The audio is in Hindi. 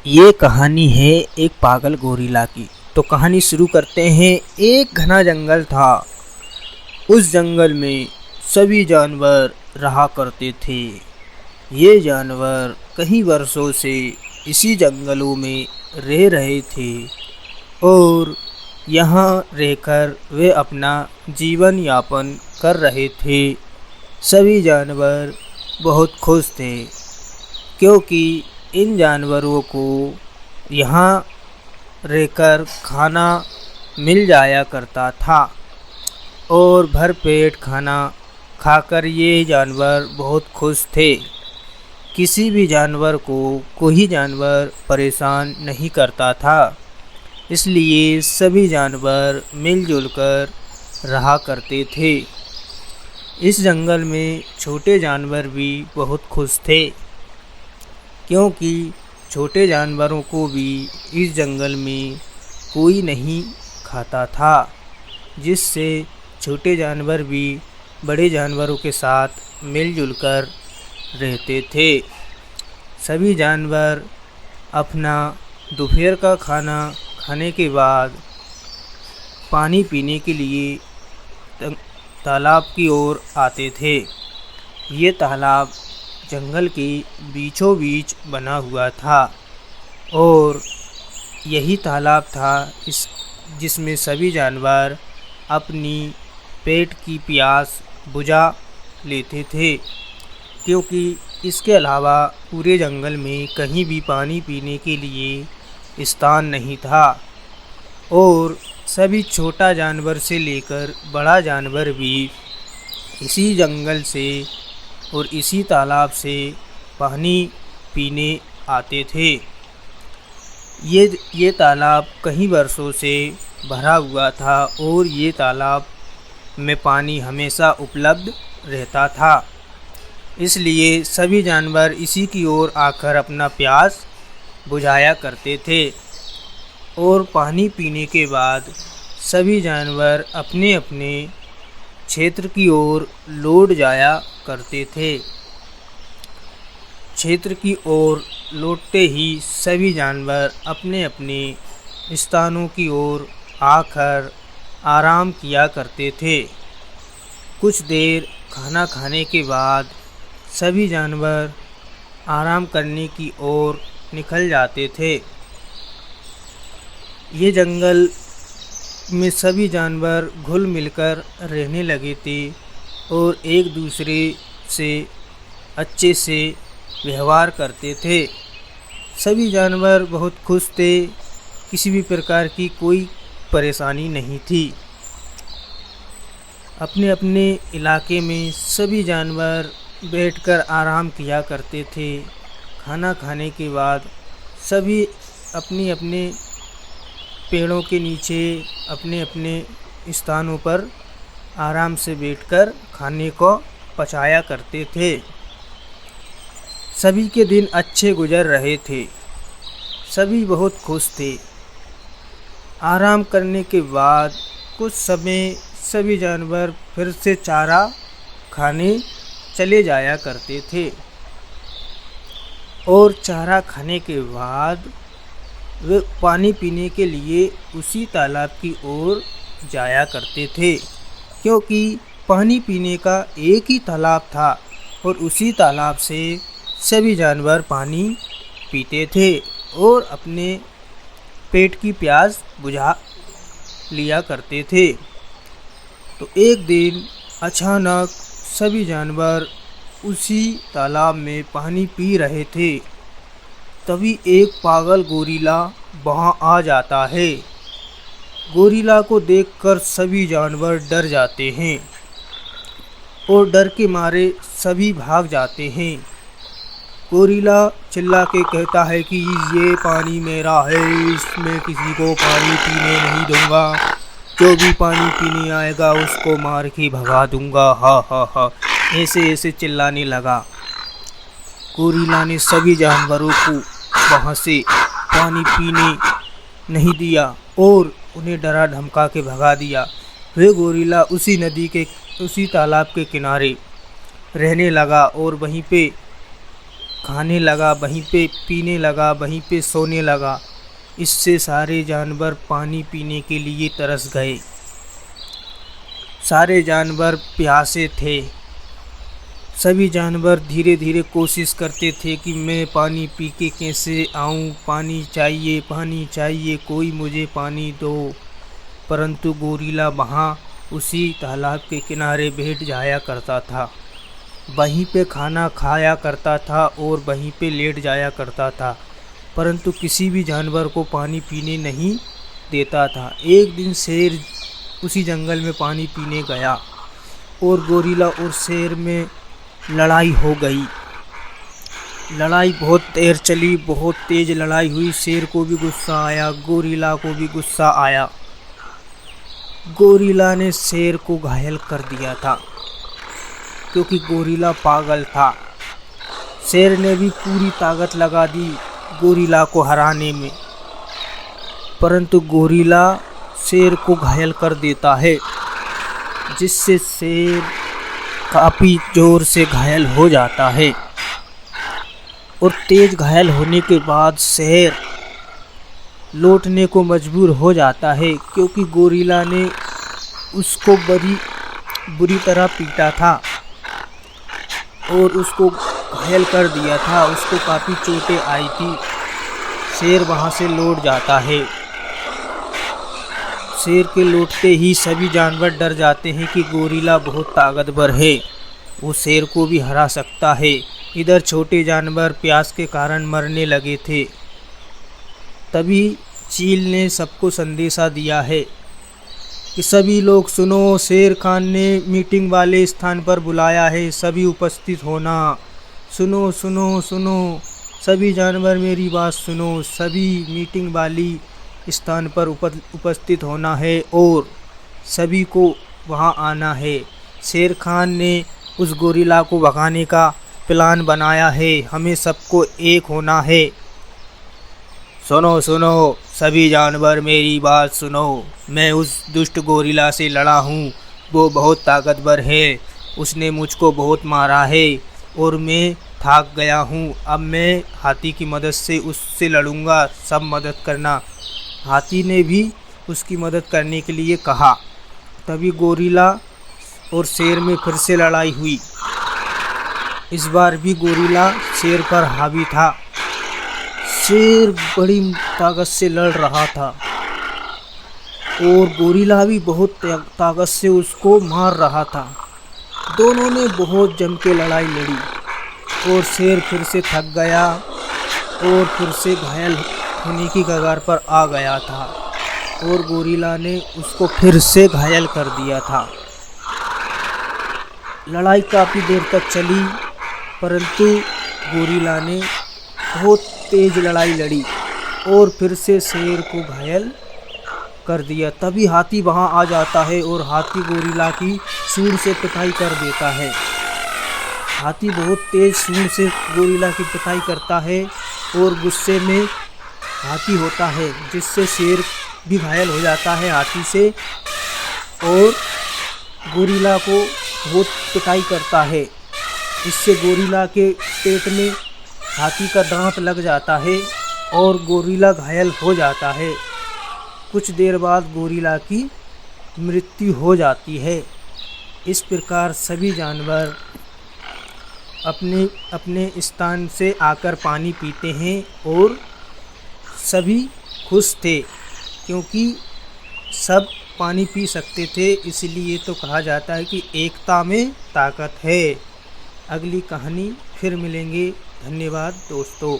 ये कहानी है एक पागल गोरिल्ला की। तो कहानी शुरू करते हैं। एक घना जंगल था। उस जंगल में सभी जानवर रहा करते थे। ये जानवर कई वर्षों से इसी जंगलों में रह रहे थे और यहाँ रहकर वे अपना जीवन यापन कर रहे थे। सभी जानवर बहुत खुश थे क्योंकि इन जानवरों को यहाँ रहकर खाना मिल जाया करता था और भरपेट खाना खाकर ये जानवर बहुत खुश थे। किसी भी जानवर को कोई जानवर परेशान नहीं करता था, इसलिए सभी जानवर मिलजुल कर रहा करते थे। इस जंगल में छोटे जानवर भी बहुत खुश थे क्योंकि छोटे जानवरों को भी इस जंगल में कोई नहीं खाता था, जिससे छोटे जानवर भी बड़े जानवरों के साथ मिलजुल कर रहते थे। सभी जानवर अपना दोपहर का खाना खाने के बाद पानी पीने के लिए तालाब की ओर आते थे। ये तालाब जंगल के बीचों बीच बना हुआ था और यही तालाब था जिसमें सभी जानवर अपनी पेट की प्यास बुझा लेते थे, क्योंकि इसके अलावा पूरे जंगल में कहीं भी पानी पीने के लिए स्थान नहीं था और सभी छोटा जानवर से लेकर बड़ा जानवर भी इसी जंगल से और इसी तालाब से पानी पीने आते थे। ये तालाब कई वर्षों से भरा हुआ था और ये तालाब में पानी हमेशा उपलब्ध रहता था, इसलिए सभी जानवर इसी की ओर आकर अपना प्यास बुझाया करते थे और पानी पीने के बाद सभी जानवर अपने अपने क्षेत्र की ओर लौट जाया करते थे। क्षेत्र की ओर लौटते ही सभी जानवर अपने अपने स्थानों की ओर आकर आराम किया करते थे। कुछ देर खाना खाने के बाद सभी जानवर आराम करने की ओर निकल जाते थे। ये जंगल में सभी जानवर घुल मिलकर रहने लगे थे और एक दूसरे से अच्छे से व्यवहार करते थे। सभी जानवर बहुत खुश थे, किसी भी प्रकार की कोई परेशानी नहीं थी। अपने अपने इलाके में सभी जानवर बैठकर आराम किया करते थे। खाना खाने के बाद सभी अपने अपने पेड़ों के नीचे अपने अपने स्थानों पर आराम से बैठकर खाने को पचाया करते थे। सभी के दिन अच्छे गुजर रहे थे, सभी बहुत खुश थे। आराम करने के बाद कुछ समय सभी जानवर फिर से चारा खाने चले जाया करते थे और चारा खाने के बाद वे पानी पीने के लिए उसी तालाब की ओर जाया करते थे, क्योंकि पानी पीने का एक ही तालाब था और उसी तालाब से सभी जानवर पानी पीते थे और अपने पेट की प्यास बुझा लिया करते थे। तो एक दिन अचानक सभी जानवर उसी तालाब में पानी पी रहे थे। तभी एक पागल गोरिल्ला वहाँ आ जाता है। गोरिल्ला को देखकर सभी जानवर डर जाते हैं और डर के मारे सभी भाग जाते हैं। गोरिल्ला चिल्ला के कहता है कि ये पानी मेरा है, इसमें किसी को पानी पीने नहीं दूंगा। जो भी पानी पीने आएगा उसको मार के भगा दूंगा। हा हा हा, ऐसे ऐसे चिल्लाने लगा। गोरिल्ला ने सभी जानवरों को वहाँ से पानी पीने नहीं दिया और उन्हें डरा धमका के भगा दिया। वे गोरिल्ला उसी तालाब के किनारे रहने लगा और वहीं पे खाने लगा, वहीं पे पीने लगा, वहीं पे सोने लगा। इससे सारे जानवर पानी पीने के लिए तरस गए। सारे जानवर प्यासे थे। सभी जानवर धीरे धीरे कोशिश करते थे कि मैं पानी पी के कैसे आऊँ, पानी चाहिए, कोई मुझे पानी दो। परंतु गोरिल्ला वहाँ उसी तालाब के किनारे बैठ जाया करता था, वहीं पे खाना खाया करता था और वहीं पे लेट जाया करता था, परंतु किसी भी जानवर को पानी पीने नहीं देता था। एक दिन शेर उसी जंगल में पानी पीने गया और गोरिल्ला और शेर में लड़ाई हो गई। लड़ाई बहुत देर चली, बहुत तेज लड़ाई हुई। शेर को भी गुस्सा आया, गोरिल्ला को भी गुस्सा आया। गोरिल्ला ने शेर को घायल कर दिया था क्योंकि गोरिल्ला पागल था। शेर ने भी पूरी ताकत लगा दी गोरिल्ला को हराने में, परंतु गोरिल्ला शेर को घायल कर देता है, जिससे शेर काफ़ी ज़ोर से घायल हो जाता है। और तेज घायल होने के बाद शेर लौटने को मजबूर हो जाता है क्योंकि गोरिल्ला ने उसको बुरी तरह पीटा था और उसको घायल कर दिया था, उसको काफ़ी चोटें आई थी। शेर वहाँ से लौट जाता है। शेर के लौटते ही सभी जानवर डर जाते हैं कि गोरिल्ला बहुत ताकतवर है, वो शेर को भी हरा सकता है। इधर छोटे जानवर प्यास के कारण मरने लगे थे। तभी चील ने सबको संदेशा दिया है कि सभी लोग सुनो, शेर खान ने मीटिंग वाले स्थान पर बुलाया है, सभी उपस्थित होना। सुनो सुनो सुनो, सभी जानवर मेरी बात सुनो, सभी मीटिंग वाली स्थान पर उपस्थित होना है और सभी को वहां आना है। शेर खान ने उस गोरिल्ला को भगाने का प्लान बनाया है, हमें सबको एक होना है। सुनो सुनो, सभी जानवर मेरी बात सुनो, मैं उस दुष्ट गोरिल्ला से लड़ा हूँ, वो बहुत ताकतवर है, उसने मुझको बहुत मारा है और मैं थक गया हूँ। अब मैं हाथी की मदद से उससे लड़ूंगा, सब मदद करना। हाथी ने भी उसकी मदद करने के लिए कहा। तभी गोरिल्ला और शेर में फिर से लड़ाई हुई। इस बार भी गोरिल्ला शेर पर हावी था। शेर बड़ी ताकत से लड़ रहा था और गोरिल्ला भी बहुत ताकत से उसको मार रहा था। दोनों ने बहुत जम के लड़ाई लड़ी और शेर फिर से थक गया और फिर से घायल होने की कगार पर आ गया था और गोरिल्ला ने उसको फिर से घायल कर दिया था। लड़ाई काफ़ी देर तक चली, परंतु गोरिल्ला ने बहुत तेज लड़ाई लड़ी और फिर से शेर को घायल कर दिया। तभी हाथी वहां आ जाता है और हाथी गोरिल्ला की सूंड से पिटाई कर देता है। हाथी बहुत तेज सूंड से गोरिल्ला की पिटाई करता है और गुस्से में हाथी होता है, जिससे शेर भी घायल हो जाता है हाथी से और गोरिल्ला को बहुत पिटाई करता है। इससे गोरिल्ला के पेट में हाथी का दांत लग जाता है और गोरिल्ला घायल हो जाता है। कुछ देर बाद गोरिल्ला की मृत्यु हो जाती है। इस प्रकार सभी जानवर अपने अपने स्थान से आकर पानी पीते हैं और सभी खुश थे क्योंकि सब पानी पी सकते थे। इसलिए तो कहा जाता है कि एकता में ताकत है। अगली कहानी फिर मिलेंगे। धन्यवाद दोस्तों।